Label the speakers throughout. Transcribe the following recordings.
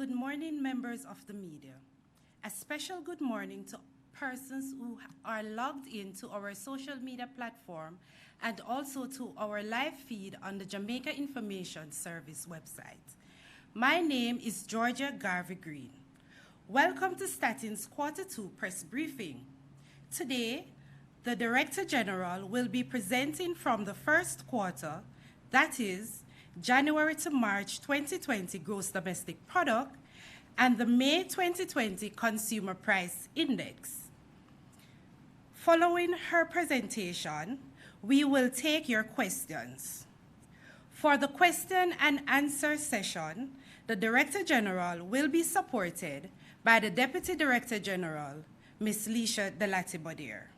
Speaker 1: Good morning, members of the media. A special good morning to persons who are logged into our social media platform and also to our live feed on the Jamaica Information Service website. My name is Georgia Garvey Green. Welcome to STATIN's Quarter 2 press briefing. Today, the Director General will be presenting from the first quarter, that is, January to March 2020 gross domestic product and the May 2020 consumer price index. Following her presentation, we will take your questions. For the question and answer session, the Director General will be supported by the Deputy Director General, Ms. Leisha Delatibodier.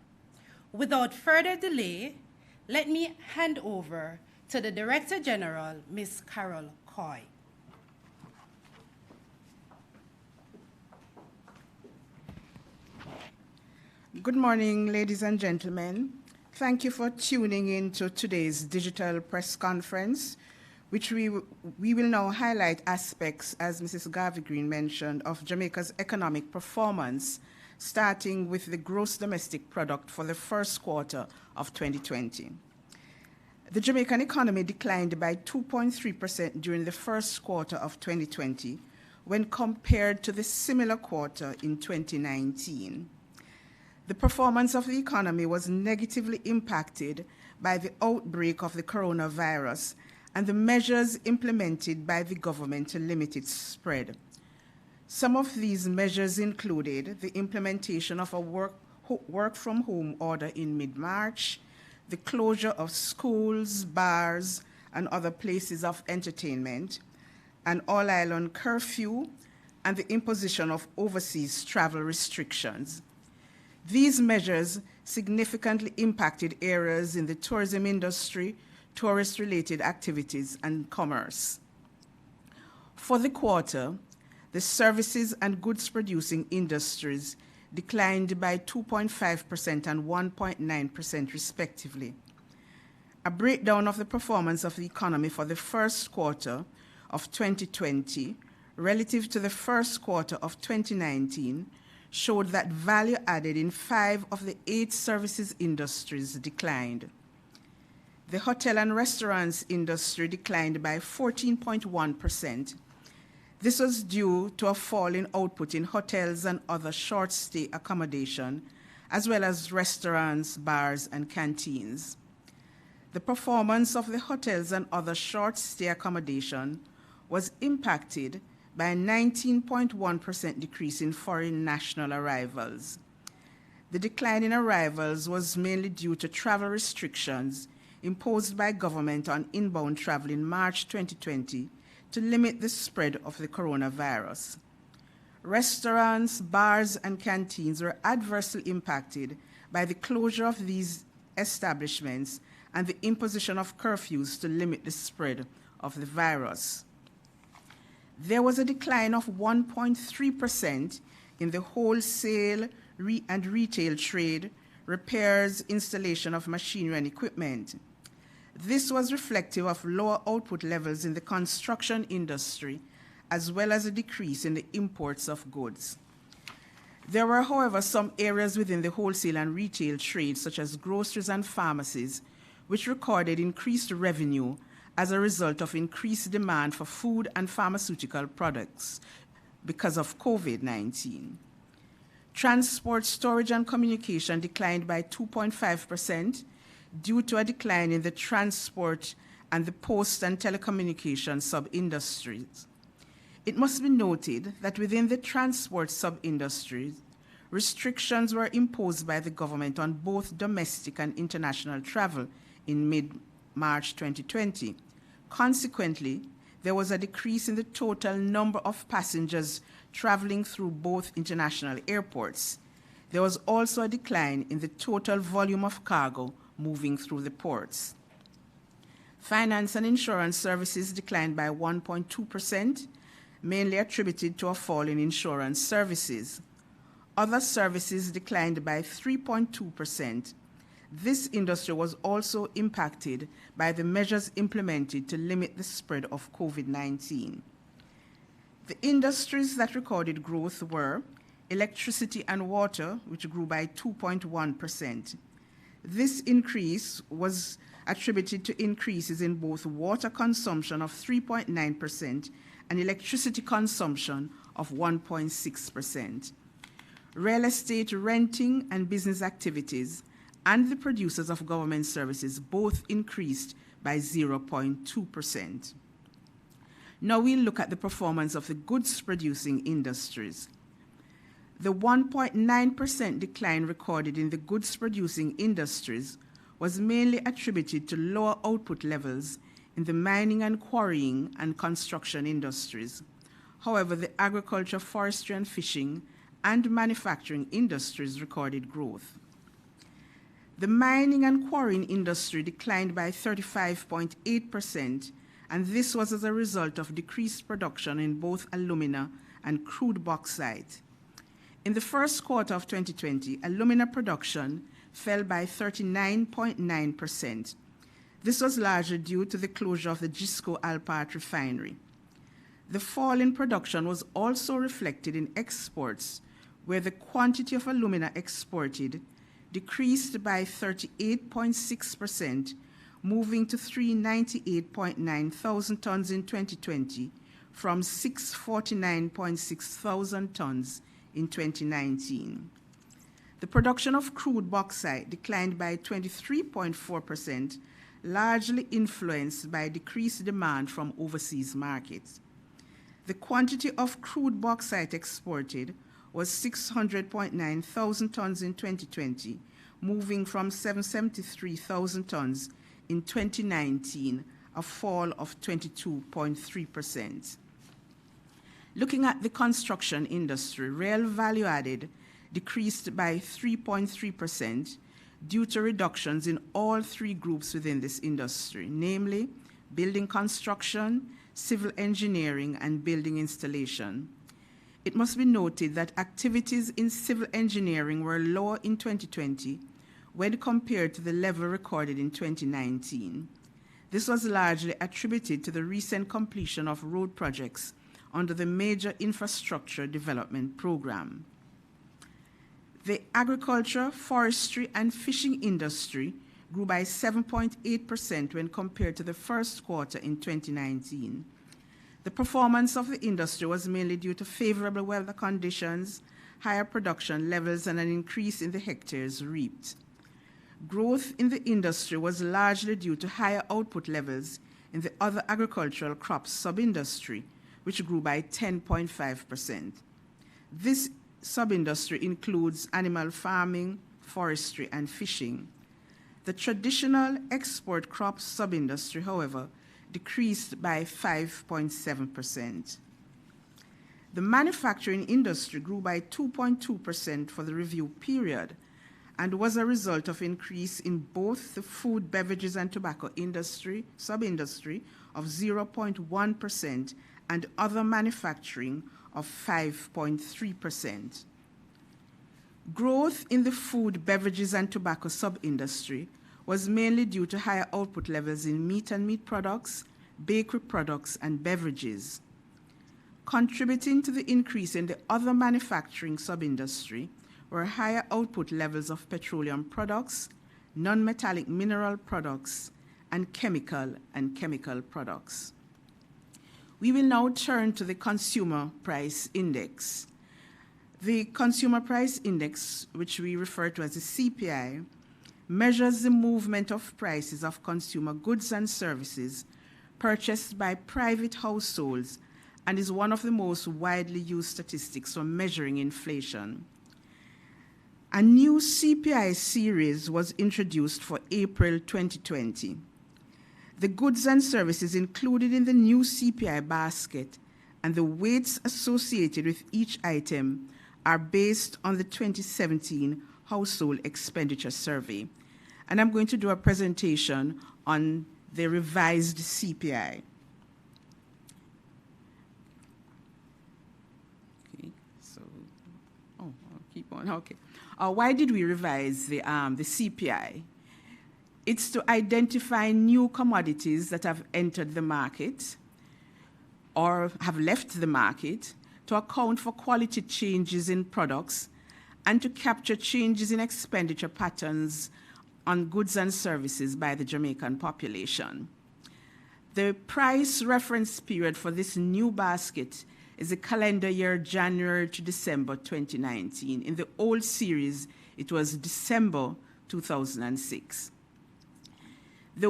Speaker 1: Without further delay, let me hand over to the Director General, Ms. Carol Coy.
Speaker 2: Good morning, ladies and gentlemen. Thank you for tuning in to today's digital press conference, which we will now highlight aspects, as Mrs. Garvey Green mentioned, of Jamaica's economic performance, starting with the gross domestic product for the first quarter of 2020. The Jamaican economy declined by 2.3% during the first quarter of 2020 when compared to the similar quarter in 2019. The performance of the economy was negatively impacted by the outbreak of the coronavirus and the measures implemented by the government to limit its spread. Some of these measures included the implementation of a work-from-home order in mid-March, the closure of schools, bars, and other places of entertainment, an all-island curfew, and the imposition of overseas travel restrictions. These measures significantly impacted areas in the tourism industry, tourist-related activities, and commerce. For the quarter, the services and goods-producing industries declined by 2.5% and 1.9% respectively. A breakdown of the performance of the economy for the first quarter of 2020 relative to the first quarter of 2019 showed that value added in 5 of the 8 services industries declined. The hotel and restaurants industry declined by 14.1%. This was due to a fall in output in hotels and other short-stay accommodation, as well as restaurants, bars, and canteens. The performance of the hotels and other short-stay accommodation was impacted by a 19.1% decrease in foreign national arrivals. The decline in arrivals was mainly due to travel restrictions imposed by government on inbound travel in March 2020 to limit the spread of the coronavirus. Restaurants, bars, and canteens were adversely impacted by the closure of these establishments and the imposition of curfews to limit the spread of the virus. There was a decline of 1.3% in the wholesale and retail trade, repairs, installation of machinery and equipment. This was reflective of lower output levels in the construction industry, as well as a decrease in the imports of goods. There were, however, some areas within the wholesale and retail trade, such as groceries and pharmacies, which recorded increased revenue as a result of increased demand for food and pharmaceutical products because of COVID-19. Transport, storage, and communication declined by 2.5%, due to a decline in the transport and the post and telecommunication sub-industries. It must be noted that within the transport sub-industries, restrictions were imposed by the government on both domestic and international travel in mid-March 2020. Consequently, there was a decrease in the total number of passengers traveling through both international airports. There was also a decline in the total volume of cargo moving through the ports. Finance and insurance services declined by 1.2%, mainly attributed to a fall in insurance services. Other services declined by 3.2%. This industry was also impacted by the measures implemented to limit the spread of COVID-19. The industries that recorded growth were electricity and water, which grew by 2.1%. This increase was attributed to increases in both water consumption of 3.9% and electricity consumption of 1.6%. Real estate renting and business activities and the producers of government services both increased by 0.2%. Now we'll look at the performance of the goods-producing industries. The 1.9% decline recorded in the goods-producing industries was mainly attributed to lower output levels in the mining and quarrying and construction industries. However, the agriculture, forestry and fishing and manufacturing industries recorded growth. The mining and quarrying industry declined by 35.8%, and this was as a result of decreased production in both alumina and crude bauxite. In the first quarter of 2020, alumina production fell by 39.9%. This was largely due to the closure of the Gisco Alpart refinery. The fall in production was also reflected in exports, where the quantity of alumina exported decreased by 38.6%, moving to 398.9 thousand tons in 2020 from 649.6 thousand tons in 2019. The production of crude bauxite declined by 23.4%, largely influenced by decreased demand from overseas markets. The quantity of crude bauxite exported was 600.9 thousand tons in 2020, moving from 773,000 tons in 2019, a fall of 22.3%. Looking at the construction industry, real value added decreased by 3.3% due to reductions in all three groups within this industry, namely building construction, civil engineering, and building installation. It must be noted that activities in civil engineering were lower in 2020 when compared to the level recorded in 2019. This was largely attributed to the recent completion of road projects under the Major Infrastructure Development Program. The agriculture, forestry, and fishing industry grew by 7.8% when compared to the first quarter in 2019. The performance of the industry was mainly due to favorable weather conditions, higher production levels, and an increase in the hectares reaped. Growth in the industry was largely due to higher output levels in the other agricultural crops sub-industry, which grew by 10.5%. This sub-industry includes animal farming, forestry, and fishing. The traditional export crops sub-industry, however, decreased by 5.7%. The manufacturing industry grew by 2.2% for the review period and was a result of increase in both the food, beverages, and tobacco industry, sub-industry of 0.1% and other manufacturing of 5.3%. Growth in the food, beverages, and tobacco sub-industry was mainly due to higher output levels in meat and meat products, bakery products, and beverages. Contributing to the increase in the other manufacturing sub-industry were higher output levels of petroleum products, non-metallic mineral products, and chemical products. We will now turn to the Consumer Price Index. The Consumer Price Index, which we refer to as the CPI, measures the movement of prices of consumer goods and services purchased by private households and is one of the most widely used statistics for measuring inflation. A new CPI series was introduced for April 2020. The goods and services included in the new CPI basket and the weights associated with each item are based on the 2017 Household Expenditure Survey. And I'm going to do a presentation on the revised CPI. Okay, so, I'll keep on, okay. Why did we revise the CPI? It's to identify new commodities that have entered the market, or have left the market, to account for quality changes in products, and to capture changes in expenditure patterns on goods and services by the Jamaican population. The price reference period for this new basket is the calendar year January to December 2019. In the old series, it was December 2006. The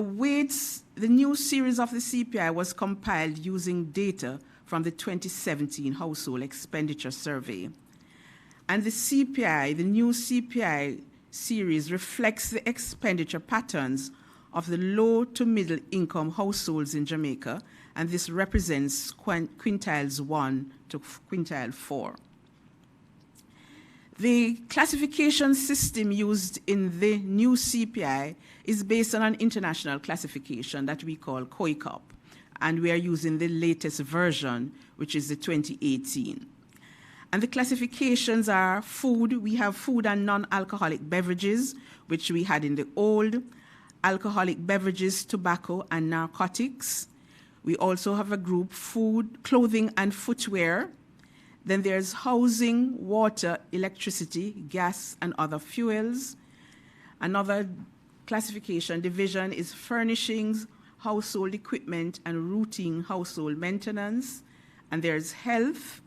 Speaker 2: new series of the CPI was compiled using data from the 2017 Household Expenditure Survey. And the CPI, the new CPI series, reflects the expenditure patterns of the low to middle income households in Jamaica, and this represents quintiles 1 to quintile 4. The classification system used in the new CPI is based on an international classification that we call COICOP, and we are using the latest version, which is the 2018. And the classifications are food. We have food and non-alcoholic beverages, which we had in the old, alcoholic beverages, tobacco, and narcotics. We also have a group, food, clothing, and footwear. Then there's housing, water, electricity, gas, and other fuels. Another classification division is furnishings, household equipment, and routine household maintenance. And there's health.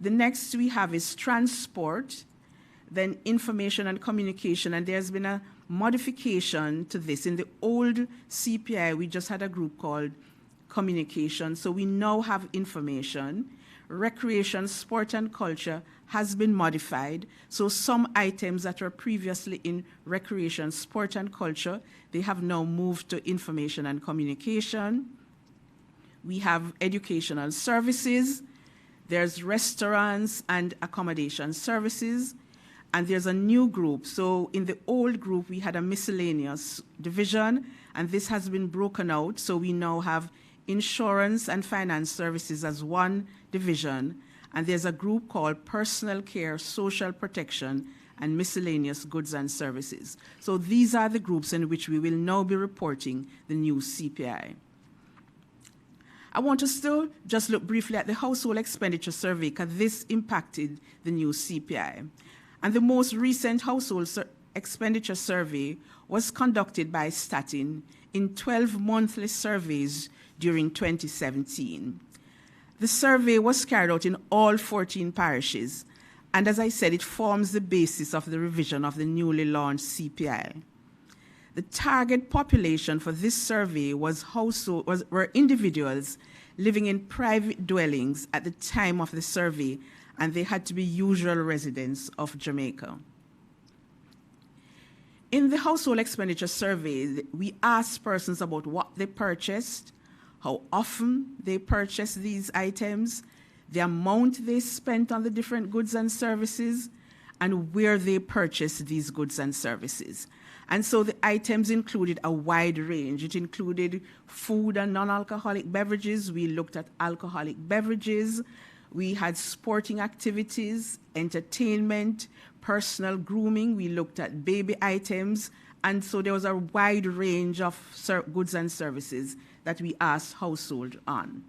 Speaker 2: The next we have is transport, then information and communication, and there's been a modification to this. In the old CPI, we just had a group called communication, so we now have information. Recreation, sport, and culture has been modified, so some items that were previously in recreation, sport, and culture, they have now moved to information and communication. We have educational services, there's restaurants and accommodation services, and there's a new group. So in the old group, we had a miscellaneous division, and this has been broken out. So we now have insurance and finance services as one division, and there's a group called personal care, social protection, and miscellaneous goods and services. So these are the groups in which we will now be reporting the new CPI. I want to still just look briefly at the household expenditure survey, because this impacted the new CPI. And the most recent household expenditure survey was conducted by STATIN in 12 monthly surveys during 2017. The survey was carried out in all 14 parishes, and as I said, it forms the basis of the revision of the newly launched CPI. The target population for this survey were individuals living in private dwellings at the time of the survey, and they had to be usual residents of Jamaica. In the household expenditure survey, we asked persons about what they purchased, how often they purchased these items, the amount they spent on the different goods and services, and where they purchased these goods and services. And so the items included a wide range. It included food and non-alcoholic beverages. We looked at alcoholic beverages. We had sporting activities, entertainment, personal grooming. We looked at baby items. And so there was a wide range of goods and services that we asked household on.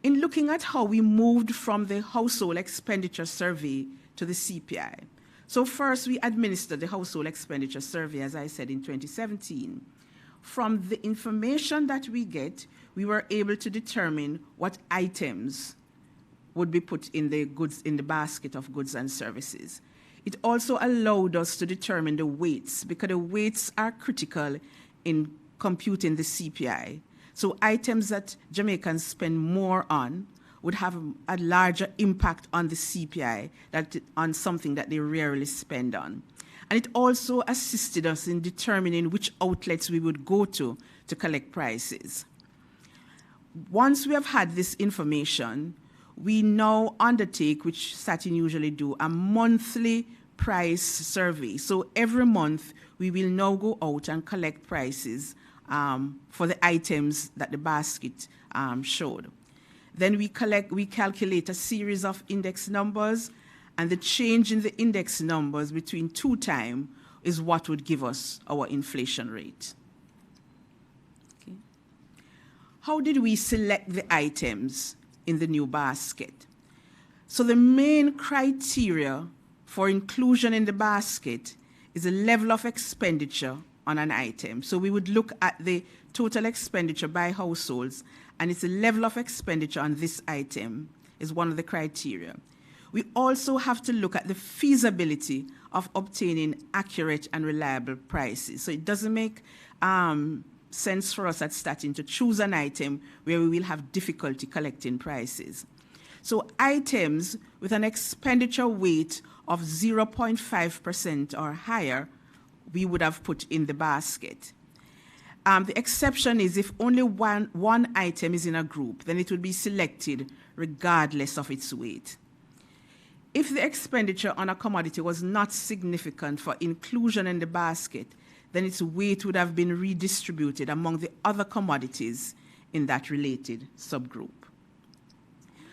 Speaker 2: In looking at how we moved from the household expenditure survey to the CPI. So first, we administered the household expenditure survey, as I said, in 2017. From the information that we get, we were able to determine what items would be put in the basket of goods and services. It also allowed us to determine the weights, because the weights are critical in computing the CPI. So items that Jamaicans spend more on would have a larger impact on the CPI on something that they rarely spend on. And it also assisted us in determining which outlets we would go to collect prices. Once we have had this information, we now undertake, which STATIN usually do, a monthly price survey. So every month, we will now go out and collect prices for the items that the basket showed. Then we calculate a series of index numbers, and the change in the index numbers between 2 times is what would give us our inflation rate. Okay. how did we select the items in the new basket? So the main criteria for inclusion in the basket is the level of expenditure on an item. So we would look at the total expenditure by households, and it's the level of expenditure on this item is one of the criteria. We also have to look at the feasibility of obtaining accurate and reliable prices. So it doesn't make sense for us at STATIN to choose an item where we will have difficulty collecting prices. So items with an expenditure weight of 0.5% or higher, we would have put in the basket. The exception is if only one item is in a group, then it would be selected regardless of its weight. If the expenditure on a commodity was not significant for inclusion in the basket, then its weight would have been redistributed among the other commodities in that related subgroup.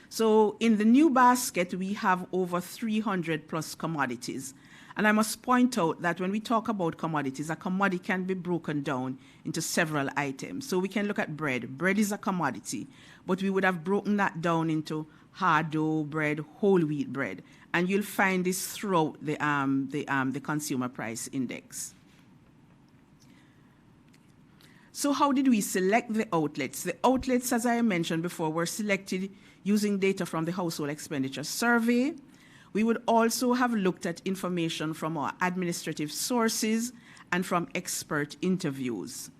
Speaker 2: So in the new basket, we have over 300 plus commodities. And I must point out that when we talk about commodities, a commodity can be broken down into several items. So we can look at bread. Bread is a commodity, but we would have broken that down into hard dough bread, whole wheat bread. And you'll find this throughout the consumer price index. So how did we select the outlets? The outlets, as I mentioned before, were selected using data from the Household Expenditure Survey. We would also have looked at information from our administrative sources and from expert interviews.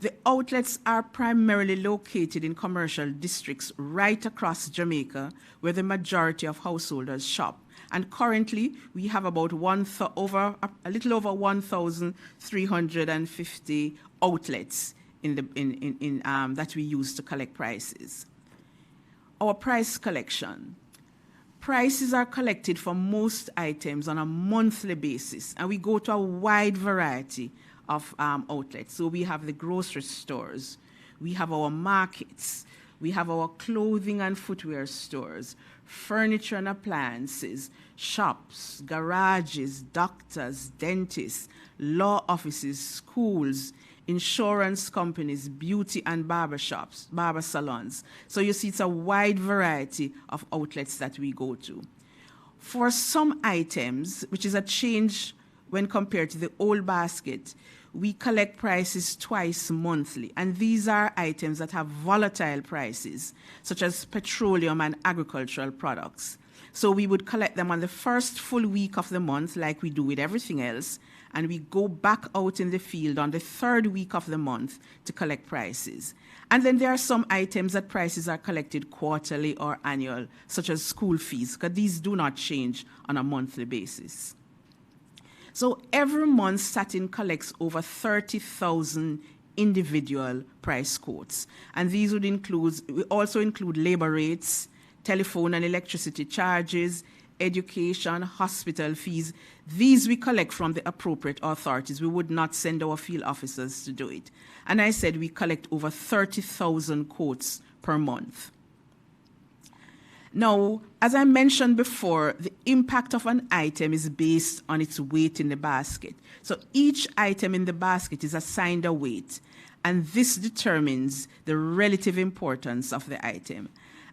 Speaker 2: The outlets are primarily located in commercial districts right across Jamaica, where the majority of householders shop. And currently, we have about a little over 1,350 outlets that we use to collect prices. Our price collection. Prices are collected for most items on a monthly basis, and we go to a wide variety of outlets. So we have the grocery stores, we have our markets, we have our clothing and footwear stores, furniture and appliances, shops, garages, doctors, dentists, law offices, schools, insurance companies, beauty and barber shops, barber salons. So you see it's a wide variety of outlets that we go to. For some items, which is a change when compared to the old basket, we collect prices twice monthly, and these are items that have volatile prices, such as petroleum and agricultural products. So we would collect them on the first full week of the month, like we do with everything else, and we go back out in the field on the third week of the month to collect prices. And then there are some items that prices are collected quarterly or annual, such as school fees, because these do not change on a monthly basis. So every month, STATIN collects over 30,000 individual price quotes. And these would we also include labor rates, telephone and electricity charges, education, hospital fees. These we collect from the appropriate authorities. We would not send our field officers to do it. And I said we collect over 30,000 quotes per month. Now, as I mentioned before, the impact of an item is based on its weight in the basket. So each item in the basket is assigned a weight, and this determines the relative importance of the item.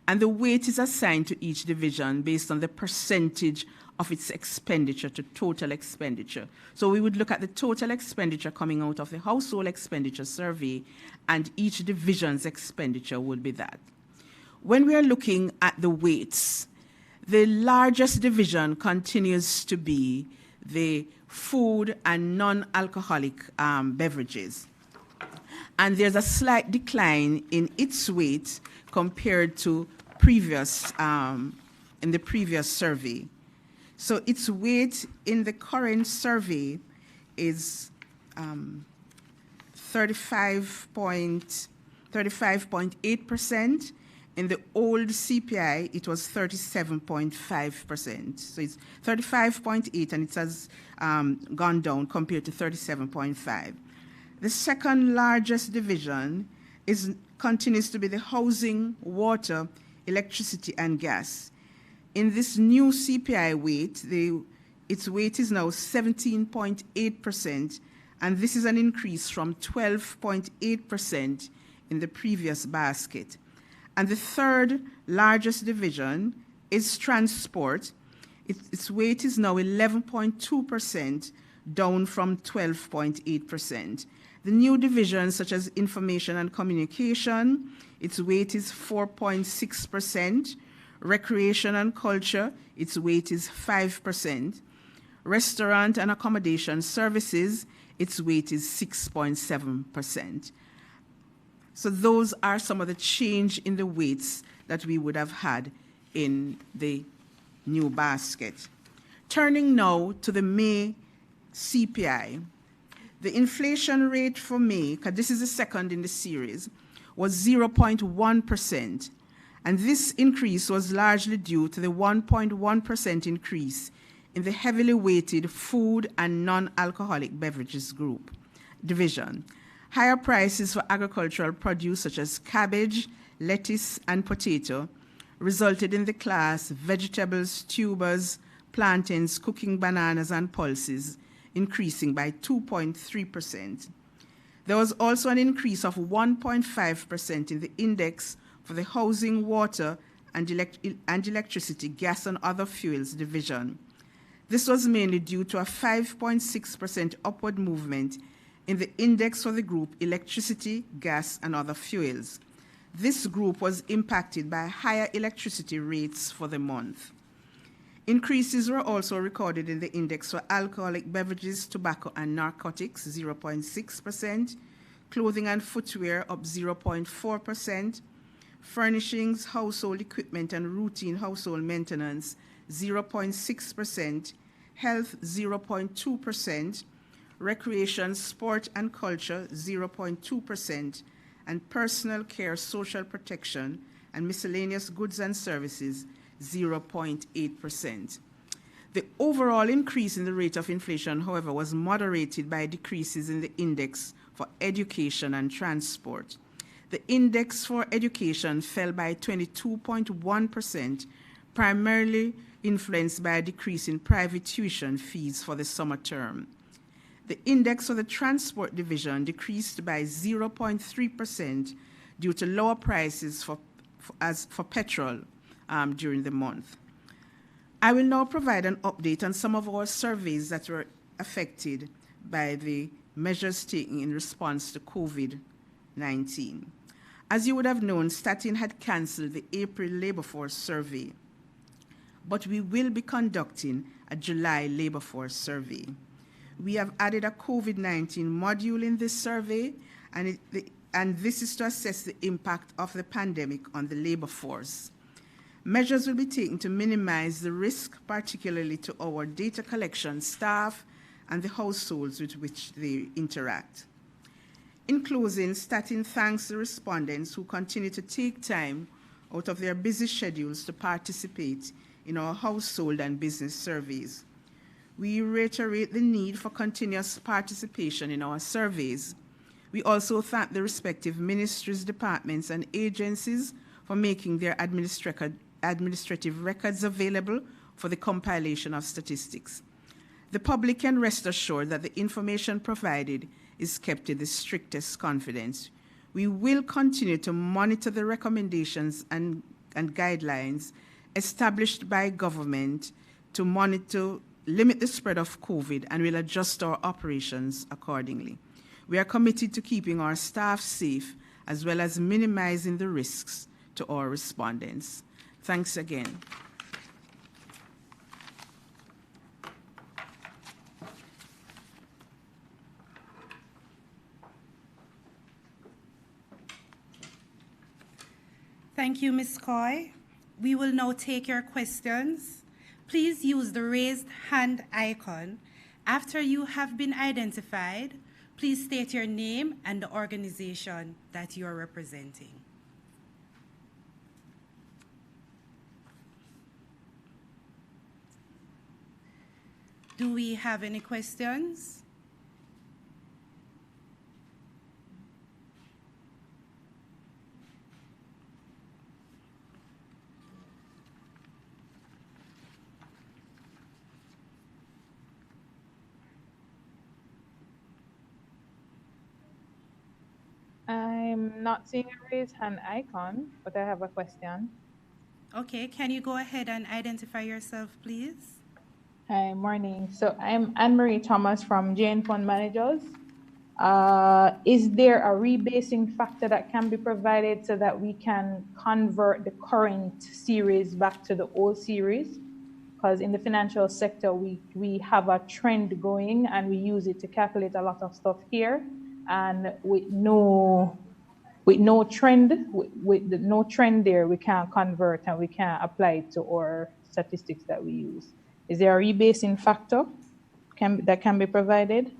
Speaker 2: And the weight is assigned to each division based on the percentage of its expenditure to total expenditure. So we would look at the total expenditure coming out of the Household Expenditure Survey, and each division's expenditure would be that. When we are looking at the weights, the largest division continues to be the food and non-alcoholic beverages. And there's a slight decline in its weight compared to in the previous survey. So its weight in the current survey is 35.8%. In the old CPI, it was 37.5%. So it's 35.8, and it has gone down compared to 37.5. The second largest division continues to be the housing, water, electricity, and gas. In this new CPI weight, its weight is now 17.8%, and this is an increase from 12.8% in the previous basket. And the third largest division is transport. Its weight is now 11.2%, down from 12.8%. The new divisions, such as information and communication, its weight is 4.6%. Recreation and culture, its weight is 5%. Restaurant and accommodation services, its weight is 6.7%. So those are some of the change in the weights that we would have had in the new basket. Turning now to the May CPI. The inflation rate for May, because this is the second in the series, was 0.1%. And this increase was largely due to the 1.1% increase in the heavily weighted food and non-alcoholic beverages division. Higher prices for agricultural produce such as cabbage, lettuce, and potato resulted in the class vegetables, tubers, plantains, cooking bananas, and pulses increasing by 2.3%. There was also an increase of 1.5% in the index for the housing, water, and electricity, gas, and other fuels division. This was mainly due to a 5.6% upward movement in the index for the group electricity, gas, and other fuels. This group was impacted by higher electricity rates for the month. Increases were also recorded in the index for alcoholic beverages, tobacco, and narcotics, 0.6%, clothing and footwear up 0.4%, furnishings, household equipment, and routine household maintenance, 0.6%, health, 0.2%, recreation, sport, and culture, 0.2%, and personal care, social protection, and miscellaneous goods and services, 0.8%. The overall increase in the rate of inflation, however, was moderated by decreases in the index for education and transport. The index for education fell by 22.1%, primarily influenced by a decrease in private tuition fees for the summer term. The index for the transport division decreased by 0.3% due to lower prices for petrol during the month. I will now provide an update on some of our surveys that were affected by the measures taken in response to COVID-19. As you would have known, STATIN had canceled the April labor force survey, but we will be conducting a July labor force survey. We have added a COVID-19 module in this survey, and this is to assess the impact of the pandemic on the labor force. Measures will be taken to minimize the risk, particularly to our data collection staff and the households with which they interact. In closing, STATIN thanks the respondents who continue to take time out of their busy schedules to participate in our household and business surveys. We reiterate the need for continuous participation in our surveys. We also thank the respective ministries, departments, and agencies for making their administrative records available for the compilation of statistics. The public can rest assured that the information provided is kept in the strictest confidence. We will continue to monitor the recommendations and guidelines established by government to limit the spread of COVID, and will adjust our operations accordingly. We are committed to keeping our staff safe as well as minimizing the risks to our respondents. Thanks again.
Speaker 1: Thank you, Ms. Coy. We will now take your questions. Please use the raised hand icon. After you have been identified, please state your name and the organization that you are representing. Do we have any questions?
Speaker 3: I I'm not seeing a raised hand icon, but I have a question.
Speaker 1: Okay, can you go ahead and identify yourself, please?
Speaker 3: Hi, morning. So I'm Anne-Marie Thomas from Jane Fund Managers. Is there a rebasing factor that can be provided so that we can convert the current series back to the old series? Because in the financial sector, we have a trend going and we use it to calculate a lot of stuff here. And with no trend, no trend there, we can't convert and we can't apply it to our statistics that we use. Is there a rebasing factor that can be provided?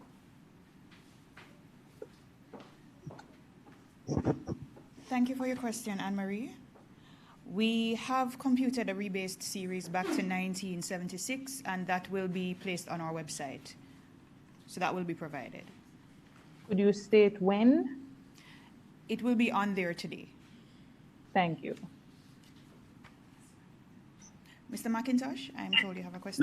Speaker 4: Thank you for your question, Anne-Marie. We have computed a rebased series back to 1976, and that will be placed on our website. So that will be provided.
Speaker 3: Could you state when?
Speaker 4: It will be on there today.
Speaker 3: Thank you.
Speaker 4: Mr. McIntosh, I'm told you have a question.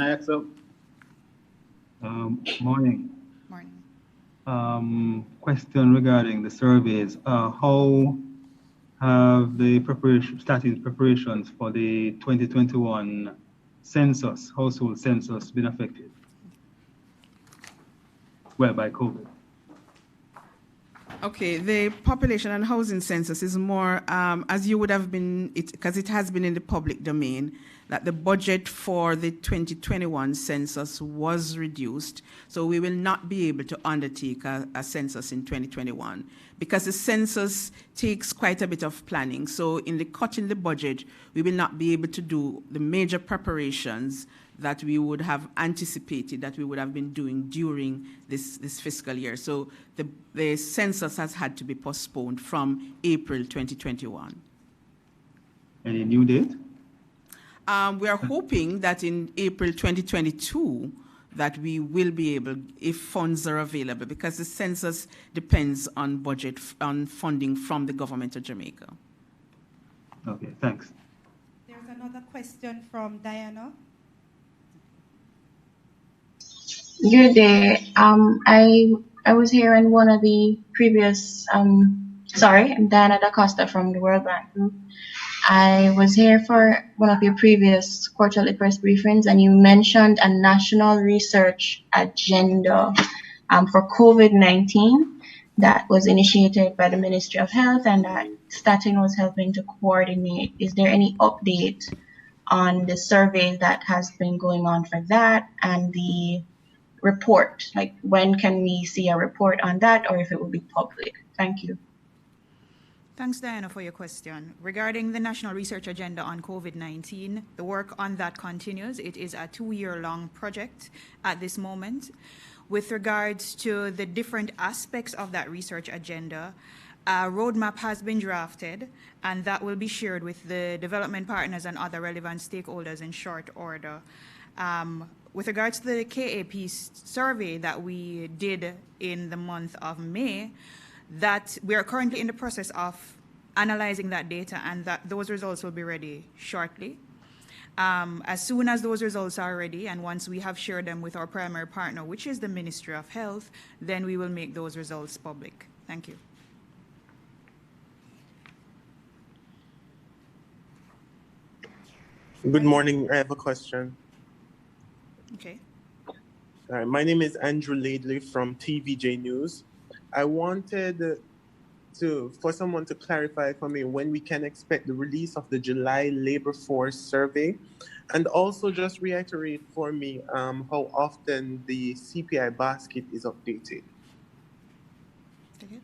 Speaker 5: Morning.
Speaker 4: Morning.
Speaker 5: Question regarding the surveys. How have the STATIN preparations for the 2021 census, household census, been affected? Well, by COVID.
Speaker 2: Okay, the population and housing census is more, as you would have been, because it has been in the public domain, that the budget for the 2021 census was reduced. So we will not be able to undertake a census in 2021 because the census takes quite a bit of planning. So in the cut in the budget, we will not be able to do the major preparations that we would have anticipated that we would have been doing during this fiscal year. So the census has had to be postponed from April 2021.
Speaker 5: Any new date?
Speaker 2: We are hoping that in April 2022 that we will be able, if funds are available, because the census depends on budget, on funding from the government of Jamaica.
Speaker 5: Okay, thanks.
Speaker 1: There's another question from Diana.
Speaker 6: Good day. I was here in one of the previous, sorry, I'm Diana Da Costa from the World Bank Group. I was here for one of your previous quarterly press briefings, and you mentioned a national research agenda for COVID-19 that was initiated by the Ministry of Health and that STATIN was helping to coordinate. Is there any update on the survey that has been going on for that and the report? Like, when can we see a report on that, or if it will be public? Thank you.
Speaker 4: Thanks, Diana, for your question. Regarding the National Research Agenda on COVID-19, the work on that continues. It is a 2-year-long project at this moment. With regards to the different aspects of that research agenda, a roadmap has been drafted, and that will be shared with the development partners and other relevant stakeholders in short order. With regards to the KAP survey that we did in the month of May, that we are currently in the process of analyzing that data, and that those results will be ready shortly. As soon as those results are ready, and once we have shared them with our primary partner, which is the Ministry of Health, then we will make those results public. Thank you.
Speaker 7: Good morning. I have a question.
Speaker 4: Okay.
Speaker 7: My name is Andrew Laidley from TVJ News. I wanted for someone to clarify for me when we can expect the release of the July labor force survey, and also just reiterate for me how often the CPI basket is updated.
Speaker 4: Okay,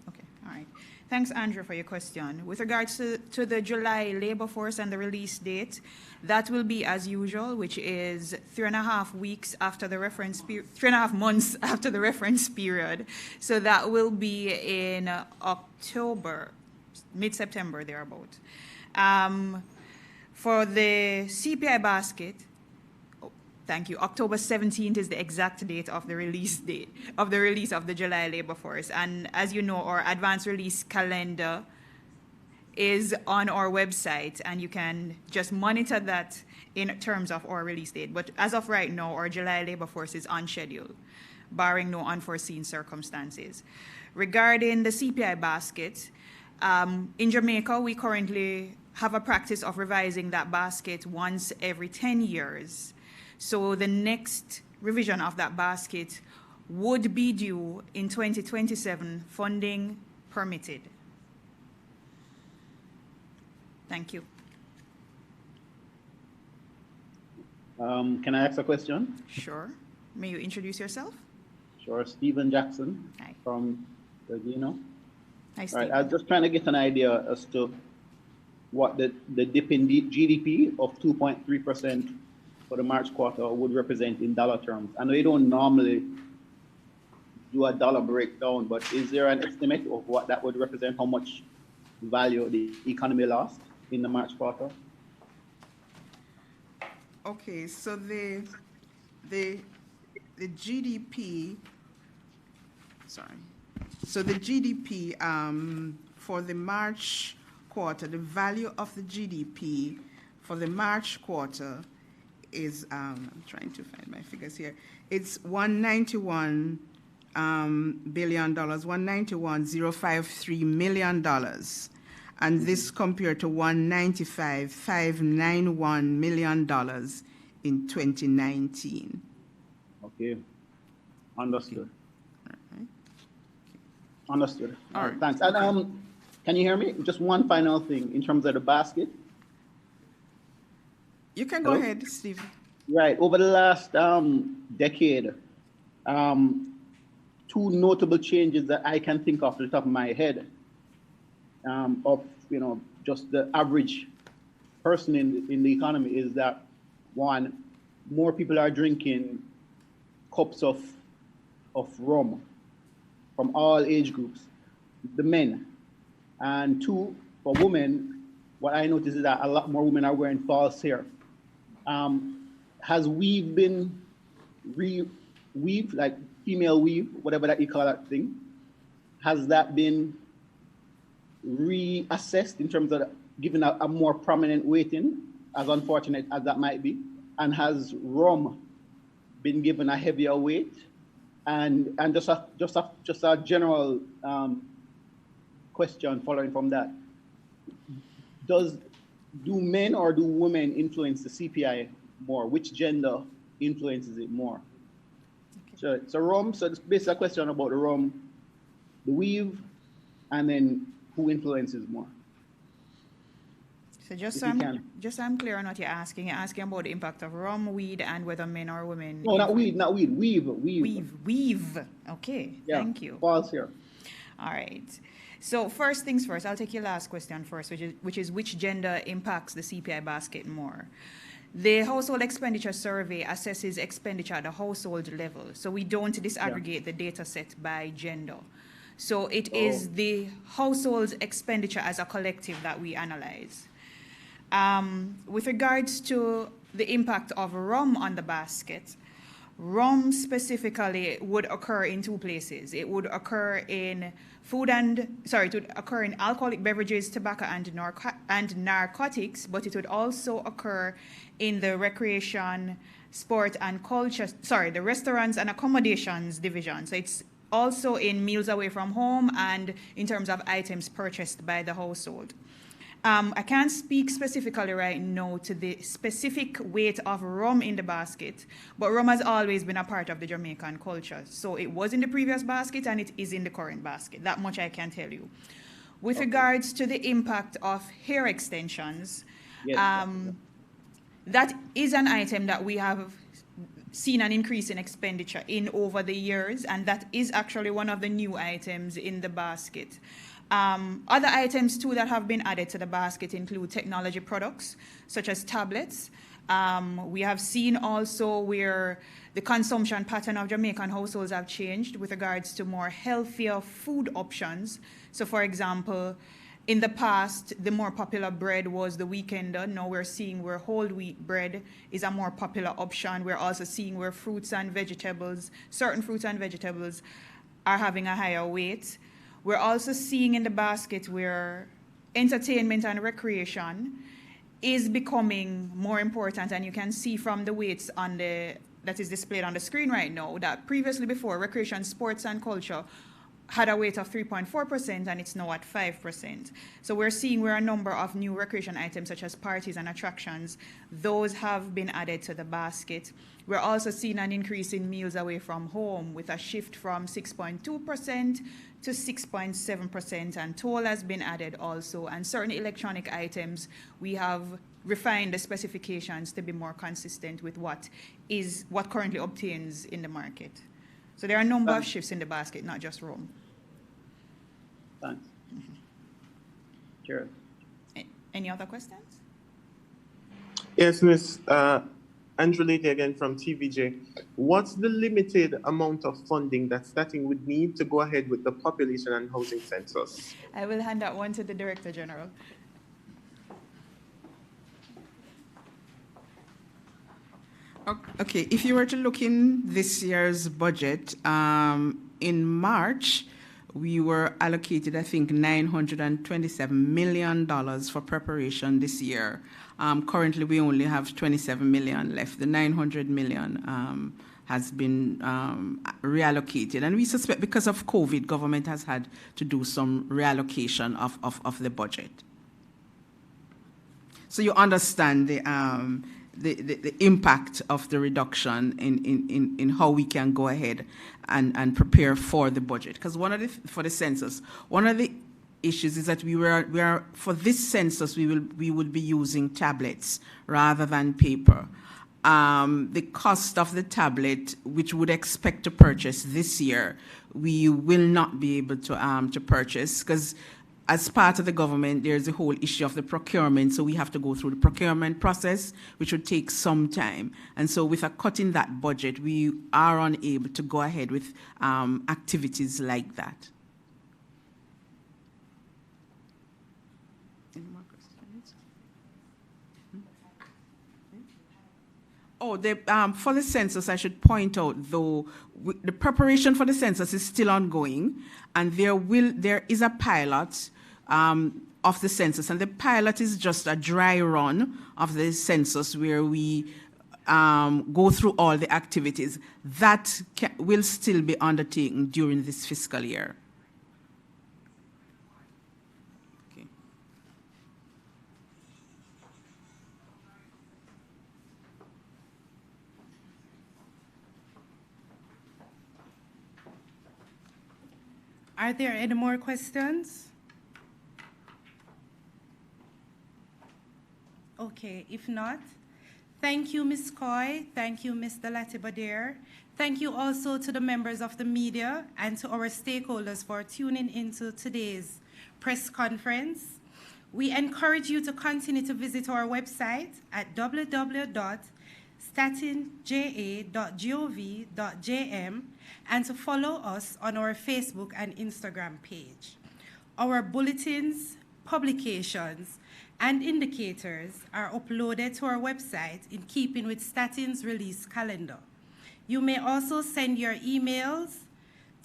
Speaker 4: all right. Thanks, Andrew, for your question. With regards to the July labor force and the release date, that will be as usual, which is 3.5 weeks after the reference period, 3.5 months after the reference period. So that will be in October, mid-September, thereabout. For the CPI basket, thank you. October 17th is the exact date of the release of the July labor force. And as you know, our advanced release calendar is on our website, and you can just monitor that in terms of our release date. But as of right now, our July labor force is on schedule, barring no unforeseen circumstances. Regarding the CPI basket, In Jamaica, we currently have a practice of revising that basket once every 10 years. So the next revision of that basket would be due in 2027, funding permitted. Thank you.
Speaker 8: Can I ask a question?
Speaker 4: Sure. May you introduce yourself?
Speaker 8: Sure. Stephen Jackson.
Speaker 4: Hi.
Speaker 8: From Regino.
Speaker 4: Hi,
Speaker 8: All
Speaker 4: Steve.
Speaker 8: right. I was just trying to get an idea as to what the dip in GDP of 2.3% for the March quarter would represent in dollar terms. I know you don't normally do a dollar breakdown, but is there an estimate of what that would represent, how much value the economy lost in the March quarter?
Speaker 2: Okay, so the GDP, sorry. So the GDP for the March quarter, the value of the GDP for the March quarter is, I'm trying to find my figures here. It's $191 billion, $191,053 million. And this compared to $195,591 million in 2019.
Speaker 8: Okay, understood.
Speaker 2: Okay.
Speaker 8: Understood.
Speaker 2: All right.
Speaker 8: Thanks. And can you hear me? Just one final thing in terms of the basket.
Speaker 2: You can go
Speaker 8: Hello?
Speaker 2: ahead, Steve.
Speaker 8: Right. Over the last decade, two notable changes that I can think of off the top of my head of just the average person in the economy is that, one, more people are drinking cups of rum from all age groups, the men. And two, for women, what I noticed is that a lot more women are wearing false hair. Has weave been weave, like female weave, whatever that you call that thing, has that been reassessed in terms of giving a more prominent weighting, as unfortunate as that might be? And has rum been given a heavier weight? And just a general question following from that: do men or do women influence the CPI more? Which gender influences it more? Okay. So rum. So it's basically a question about the rum, the weave, and then who influences more.
Speaker 4: So just so I'm clear on what you're asking about the impact of rum, weed, and whether men or women.
Speaker 8: No, not weed, weave.
Speaker 4: Weave. Okay,
Speaker 8: yeah,
Speaker 4: thank you.
Speaker 8: False here.
Speaker 4: All right. So first things first, I'll take your last question first, which is which gender impacts the CPI basket more? The household expenditure survey assesses expenditure at the household level. So we don't disaggregate the data set by gender. So it is the household's expenditure as a collective that we analyze. With regards to the impact of rum on the basket, rum specifically would occur in two places. It would occur in alcoholic beverages, tobacco, and narcotics, but it would also occur in the recreation, sport, and culture, the restaurants and accommodations division. So it's also in meals away from home and in terms of items purchased by the household. I can't speak specifically right now to the specific weight of rum in the basket, but rum has always been a part of the Jamaican culture. So it was in the previous basket and it is in the current basket. That much I can tell you. With regards to the impact of hair extensions, that is an item that we have seen an increase in expenditure in over the years, and that is actually one of the new items in the basket. Other items too that have been added to the basket include technology products such as tablets. We have seen also where the consumption pattern of Jamaican households have changed with regards to more healthier food options. So for example, in the past, the more popular bread was the weekender. Now we're seeing where whole wheat bread is a more popular option. We're also seeing where certain fruits and vegetables are having a higher weight. We're also seeing in the basket where entertainment and recreation is becoming more important, and you can see from the weights that is displayed on the screen right now that previously before recreation, sports, and culture had a weight of 3.4% and it's now at 5%. So we're seeing where a number of new recreation items such as parties and attractions, those have been added to the basket. We're also seeing an increase in meals away from home with a shift from 6.2% to 6.7%, and toll has been added also. And certain electronic items, we have refined the specifications to be more consistent with what currently obtains in the market. So there are a number of shifts in the basket, not just rum.
Speaker 8: Thanks. Sure.
Speaker 4: Any other questions?
Speaker 7: Yes, Ms. Andrew Lady again from TVJ. What's the limited amount of funding that STATIN would need to go ahead with the population and housing census?
Speaker 4: I will hand that one to the Director General.
Speaker 2: Okay, if you were to look in this year's budget, in March, we were allocated, I think, $927 million for preparation this year. Currently, we only have 27 million left. The 900 million has been reallocated. And we suspect because of COVID, government has had to do some reallocation of the budget. So you understand the impact of the reduction in how we can go ahead and prepare for the budget. Because for the census, one of the issues is that we are for this census we would be using tablets rather than paper. The cost of the tablet, which we would expect to purchase this year, we will not be able to purchase because as part of the government, there's a whole issue of the procurement, so we have to go through the procurement process, which would take some time. And so with a cut in that budget, we are unable to go ahead with activities like that. Any more questions? Oh, for the census, I should point out, though, the preparation for the census is still ongoing, and there is a pilot of the census, and the pilot is just a dry run of the census where we go through all the activities that will still be undertaken during this fiscal year. Okay.
Speaker 1: Are there any more questions? Okay, if not, thank you, Ms. Coy. Thank you, Mr. Latibadair. Thank you also to the members of the media and to our stakeholders for tuning into today's press conference. We encourage you to continue to visit our website at www.statinja.gov.jm and to follow us on our Facebook and Instagram page. Our bulletins, publications, and indicators are uploaded to our website in keeping with STATIN's release calendar. You may also send your emails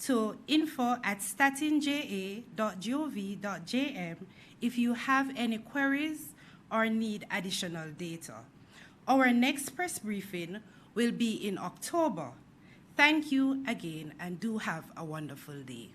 Speaker 1: to info@statinja.gov.jm if you have any queries or need additional data. Our next press briefing will be in October. Thank you again and do have a wonderful day.